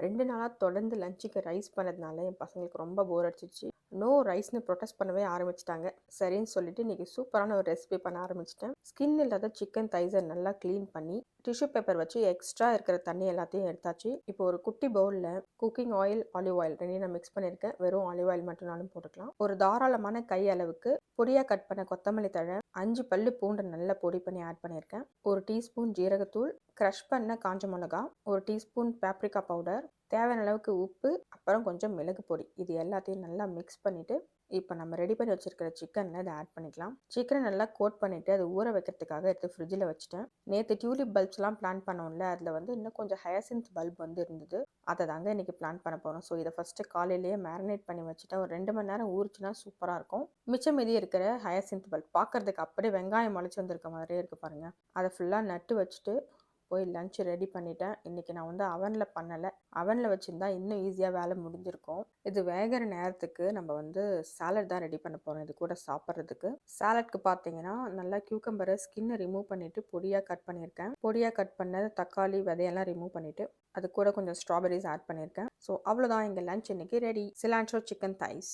2 நாளா தொடர்ந்து லஞ்சுக்கு ரைஸ் பண்ணதுனால என் பசங்களுக்கு ரொம்ப போர் அடிச்சிருச்சு. நோ ரைஸ்ன்னு ப்ரொடெஸ்ட் பண்ணவே ஆரம்பிச்சுட்டாங்க. சரின்னு சொல்லிட்டு இன்னைக்கு சூப்பரான ஒரு ரெசிபி பண்ண ஆரம்பிச்சுட்டேன். ஸ்கின் இல்லாத சிக்கன் தைஸை நல்லா க்ளீன் பண்ணி டிஷ்யூ பேப்பர் வச்சு எக்ஸ்ட்ரா இருக்கிற தண்ணி எல்லாத்தையும் எடுத்தாச்சு. இப்போ ஒரு குட்டி பவுலில் குக்கிங் ஆயில், ஆலிவ் ஆயில் ரெண்டையும் நான் மிக்ஸ் பண்ணியிருக்கேன். வெறும் ஆலிவ் ஆயில் மட்டும்னாலும் போட்டுக்கலாம். ஒரு தாராளமான கை அளவுக்கு பொடியாக கட் பண்ண கொத்தமல்லி தழை, 5 பல்லு பூண்டை நல்லா பொடி பண்ணி ஆட் பண்ணியிருக்கேன். 1 டீஸ்பூன் ஜீரகத்தூள், க்ரஷ் பண்ண காஞ்ச மிளகா, 1 டீஸ்பூன் பேப்ரிகா பவுடர், தேவையான அளவுக்கு உப்பு, அப்புறம் கொஞ்சம் மிளகு பொடி. இது எல்லாத்தையும் நல்லா மிக்ஸ் பண்ணிவிட்டு இப்போ நம்ம ரெடி பண்ணி வச்சுருக்கிற சிக்கனில் இதை ஆட் பண்ணிக்கலாம். சிக்கனை நல்லா கோட் பண்ணிவிட்டு அதை ஊற வைக்கிறதுக்காக எடுத்து ஃப்ரிட்ஜில் வச்சுட்டேன். நேற்று டியூலிப் பல்ப்ஸ்லாம் பிளான் பண்ணோம்ல, அதில் வந்து இன்னும் கொஞ்சம் ஹயாசின்த் பல்ப் வந்து இருந்தது. அதை தாங்க இன்றைக்கி பிளான் பண்ண போகிறோம். ஸோ இதை ஃபஸ்ட்டு காலையிலேயே மேரினேட் பண்ணி வச்சுட்டேன். ஒரு 2 மணி நேரம் ஊறிச்சுன்னா சூப்பராக இருக்கும். மிச்சம் மீதி இருக்கிற ஹயாசின்த் பல்ப் பார்க்குறதுக்கு அப்படியே வெங்காயம் முளைச்சி வந்திருக்க மாதிரியே இருக்குது பாருங்கள். அதை ஃபுல்லாக நட்டு வச்சுட்டு போய் லஞ்ச் ரெடி பண்ணிட்டேன். இன்றைக்கி நான் வந்து அவனில் பண்ணலை. அவனில் வச்சுருந்தா இன்னும் ஈஸியாக வேலை முடிஞ்சிருக்கும். இது வேகிற நேரத்துக்கு நம்ம வந்து சாலட் தான் ரெடி பண்ண போகிறோம். இது கூட சாப்பிட்றதுக்கு. சாலட்க்கு பார்த்தீங்கன்னா நல்லா கியூக்கம்பரை ஸ்கின்னை ரிமூவ் பண்ணிவிட்டு பொடியாக கட் பண்ணியிருக்கேன். பொடியாக கட் பண்ண தக்காளி விதையெல்லாம் ரிமூவ் பண்ணிவிட்டு அது கூட கொஞ்சம் ஸ்ட்ராபெரிஸ் ஆட் பண்ணியிருக்கேன். ஸோ அவ்வளோதான், எங்கள் லஞ்ச் இன்றைக்கி ரெடி. சிலான்ட்ரோ சிக்கன் தைஸ்.